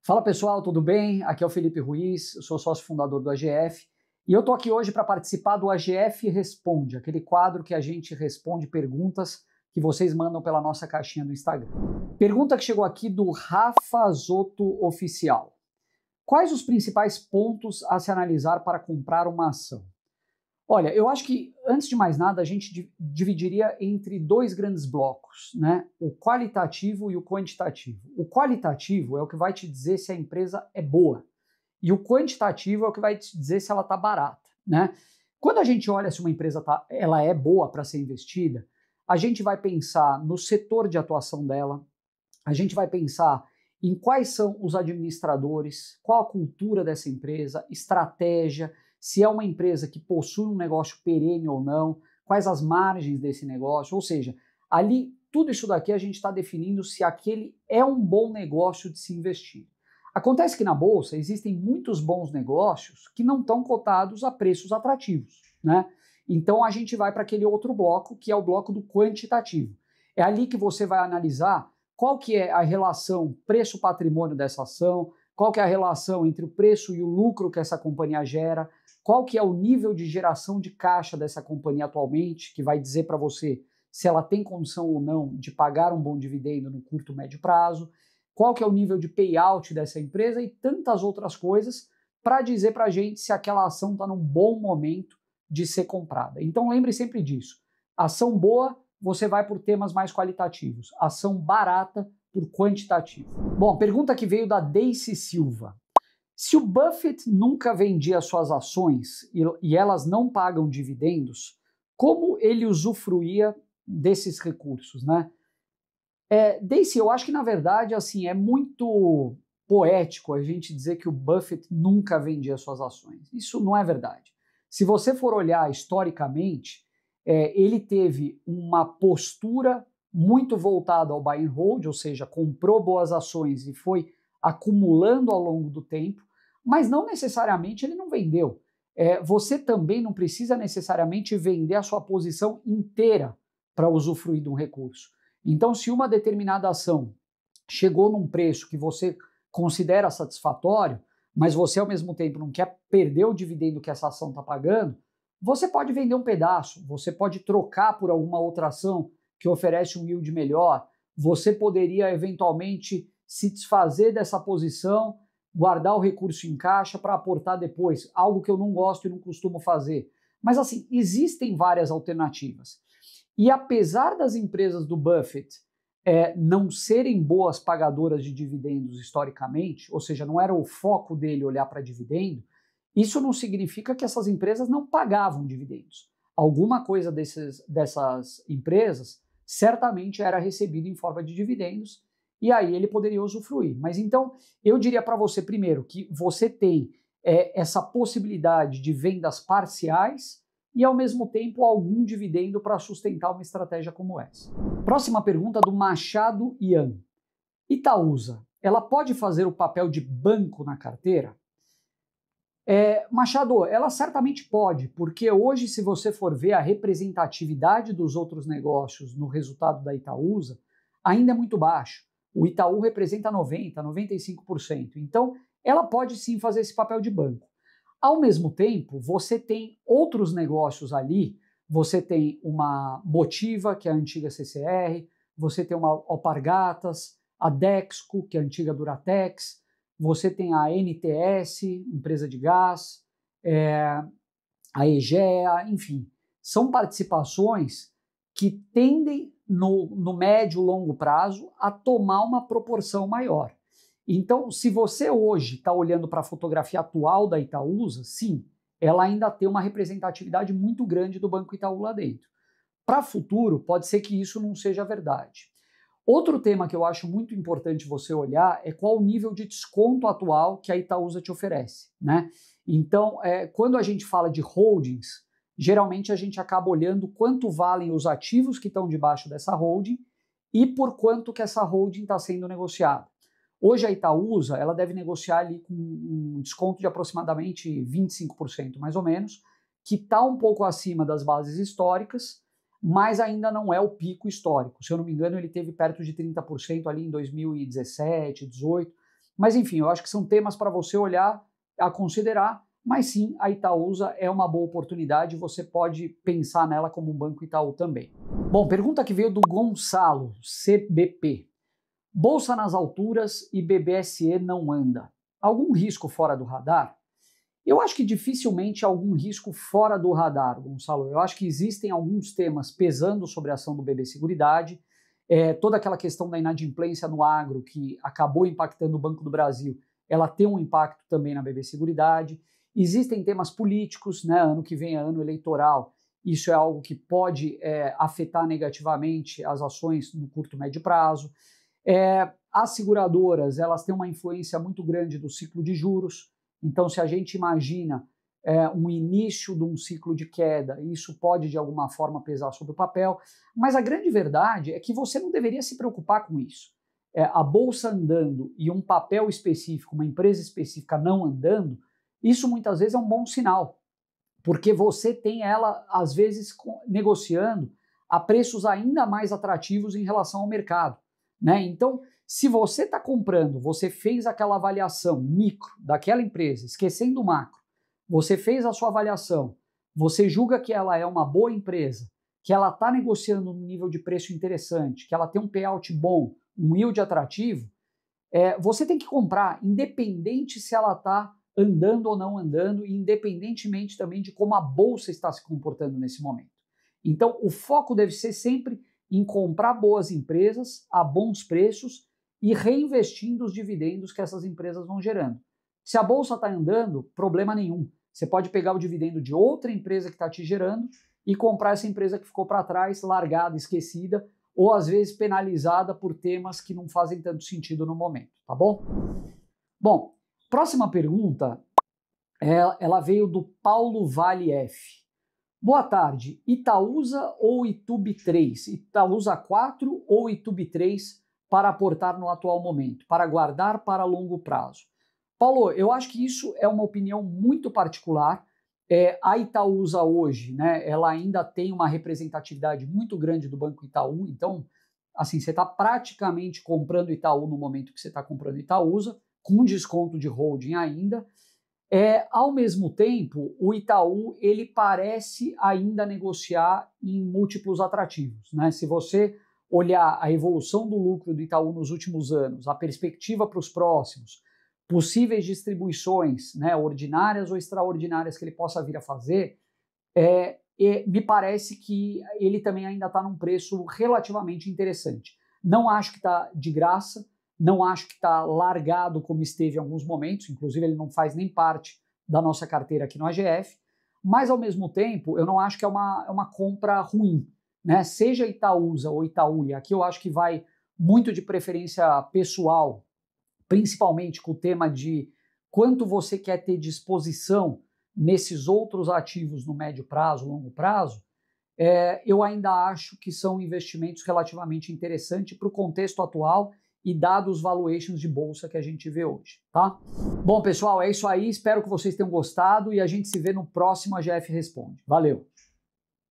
Fala pessoal, tudo bem? Aqui é o Felipe Ruiz, eu sou sócio fundador do AGF e eu tô aqui hoje para participar do AGF Responde, aquele quadro que a gente responde perguntas que vocês mandam pela nossa caixinha do Instagram. Pergunta que chegou aqui do Rafa Zotto Oficial. Quais os principais pontos a se analisar para comprar uma ação? Olha, eu acho que, antes de mais nada, a gente dividiria entre dois grandes blocos, né? O qualitativo e o quantitativo. O qualitativo é o que vai te dizer se a empresa é boa, e o quantitativo é o que vai te dizer se ela está barata, né? Quando a gente olha se uma empresa ela é boa para ser investida, a gente vai pensar no setor de atuação dela, a gente vai pensar em quais são os administradores, qual a cultura dessa empresa, estratégia, se é uma empresa que possui um negócio perene ou não, quais as margens desse negócio, ou seja, ali tudo isso daqui a gente está definindo se aquele é um bom negócio de se investir. Acontece que na Bolsa existem muitos bons negócios que não estão cotados a preços atrativos, né? Então a gente vai para aquele outro bloco, que é o bloco do quantitativo. É ali que você vai analisar qual que é a relação preço-patrimônio dessa ação, qual que é a relação entre o preço e o lucro que essa companhia gera, qual que é o nível de geração de caixa dessa companhia atualmente, que vai dizer para você se ela tem condição ou não de pagar um bom dividendo no curto e médio prazo, qual que é o nível de payout dessa empresa e tantas outras coisas para dizer para a gente se aquela ação está num bom momento de ser comprada. Então lembre sempre disso. Ação boa, você vai por temas mais qualitativos. Ação barata, por quantitativo. Bom, pergunta que veio da Daisy Silva. Se o Buffett nunca vendia suas ações e elas não pagam dividendos, como ele usufruía desses recursos, né? Daisy, eu acho que na verdade assim é muito poético a gente dizer que o Buffett nunca vendia suas ações. Isso não é verdade. Se você for olhar historicamente, ele teve uma postura muito voltada ao buy and hold, ou seja, comprou boas ações e foi acumulando ao longo do tempo, mas não necessariamente ele não vendeu. Você também não precisa necessariamente vender a sua posição inteira para usufruir de um recurso. Então, se uma determinada ação chegou num preço que você considera satisfatório, mas você ao mesmo tempo não quer perder o dividendo que essa ação está pagando, você pode vender um pedaço, você pode trocar por alguma outra ação que oferece um yield melhor, você poderia eventualmente se desfazer dessa posição, guardar o recurso em caixa para aportar depois, algo que eu não gosto e não costumo fazer. Mas assim, existem várias alternativas. E apesar das empresas do Buffett não serem boas pagadoras de dividendos historicamente, ou seja, não era o foco dele olhar para dividendo, isso não significa que essas empresas não pagavam dividendos. Alguma coisa dessas empresas certamente era recebida em forma de dividendos, e aí ele poderia usufruir. Mas então, eu diria para você primeiro que você tem essa possibilidade de vendas parciais e ao mesmo tempo algum dividendo para sustentar uma estratégia como essa. Próxima pergunta do Machado Ian. Itaúsa, ela pode fazer o papel de banco na carteira? Machado, ela certamente pode, porque hoje, se você for ver a representatividade dos outros negócios no resultado da Itaúsa, ainda é muito baixo. O Itaú representa 90%, 95%. Então, ela pode sim fazer esse papel de banco. Ao mesmo tempo, você tem outros negócios ali, você tem uma Motiva, que é a antiga CCR, você tem uma Alpargatas, a Dexco, que é a antiga Duratex, você tem a NTS, empresa de gás, a Egea, enfim. São participações que tendem, no médio e longo prazo, a tomar uma proporção maior. Então, se você hoje está olhando para a fotografia atual da Itaúsa, sim, ela ainda tem uma representatividade muito grande do Banco Itaú lá dentro. Para futuro, pode ser que isso não seja verdade. Outro tema que eu acho muito importante você olhar é qual o nível de desconto atual que a Itaúsa te oferece, né? Então, quando a gente fala de holdings, geralmente a gente acaba olhando quanto valem os ativos que estão debaixo dessa holding e por quanto que essa holding está sendo negociada. Hoje a Itaúsa ela deve negociar ali com um desconto de aproximadamente 25%, mais ou menos, que está um pouco acima das bases históricas, mas ainda não é o pico histórico. Se eu não me engano, ele teve perto de 30% ali em 2017, 2018. Mas enfim, eu acho que são temas para você olhar, a considerar, mas sim, a Itaúsa é uma boa oportunidade, você pode pensar nela como um Banco Itaú também. Bom, pergunta que veio do Gonçalo, CBP. Bolsa nas alturas e BBSE não anda. Algum risco fora do radar? Eu acho que dificilmente algum risco fora do radar, Gonçalo. Eu acho que existem alguns temas pesando sobre a ação do BB Seguridade, toda aquela questão da inadimplência no agro que acabou impactando o Banco do Brasil, ela tem um impacto também na BB Seguridade. Existem temas políticos, né? Ano que vem é ano eleitoral, isso é algo que pode afetar negativamente as ações no curto e médio prazo. As seguradoras, elas têm uma influência muito grande do ciclo de juros, então se a gente imagina um início de um ciclo de queda, isso pode de alguma forma pesar sobre o papel, mas a grande verdade é que você não deveria se preocupar com isso. A bolsa andando e um papel específico, uma empresa específica não andando, isso muitas vezes é um bom sinal, porque você tem ela, às vezes, negociando a preços ainda mais atrativos em relação ao mercado, né? Então, se você está comprando, você fez aquela avaliação micro daquela empresa, esquecendo o macro, você fez a sua avaliação, você julga que ela é uma boa empresa, que ela está negociando um nível de preço interessante, que ela tem um payout bom, um yield atrativo, você tem que comprar, independente se ela está andando ou não andando, e independentemente também de como a bolsa está se comportando nesse momento. Então, o foco deve ser sempre em comprar boas empresas a bons preços e reinvestindo os dividendos que essas empresas vão gerando. Se a bolsa está andando, problema nenhum. Você pode pegar o dividendo de outra empresa que está te gerando e comprar essa empresa que ficou para trás, largada, esquecida, ou às vezes penalizada por temas que não fazem tanto sentido no momento, tá bom? Bom, próxima pergunta, ela veio do Paulo Vale F. Boa tarde, Itaúsa ou Itub3? Itaúsa 4 ou Itub3 para aportar no atual momento, para guardar para longo prazo? Paulo, eu acho que isso é uma opinião muito particular. A Itaúsa hoje, né, ela ainda tem uma representatividade muito grande do Banco Itaú, então, assim, você está praticamente comprando Itaú no momento que você está comprando Itaúsa, com desconto de holding ainda. Ao mesmo tempo, o Itaú ele parece ainda negociar em múltiplos atrativos, né? Se você olhar a evolução do lucro do Itaú nos últimos anos, a perspectiva para os próximos, possíveis distribuições, né, ordinárias ou extraordinárias que ele possa vir a fazer, me parece que ele também ainda está num preço relativamente interessante. Não acho que está de graça, não acho que está largado como esteve em alguns momentos, inclusive ele não faz nem parte da nossa carteira aqui no AGF, mas ao mesmo tempo eu não acho que é uma compra ruim, né? Seja Itaúsa ou Itaú, e aqui eu acho que vai muito de preferência pessoal, principalmente com o tema de quanto você quer ter disposição nesses outros ativos no médio prazo, longo prazo, eu ainda acho que são investimentos relativamente interessantes para o contexto atual e dados os valuations de bolsa que a gente vê hoje, tá? Bom, pessoal, é isso aí. Espero que vocês tenham gostado e a gente se vê no próximo AGF Responde. Valeu!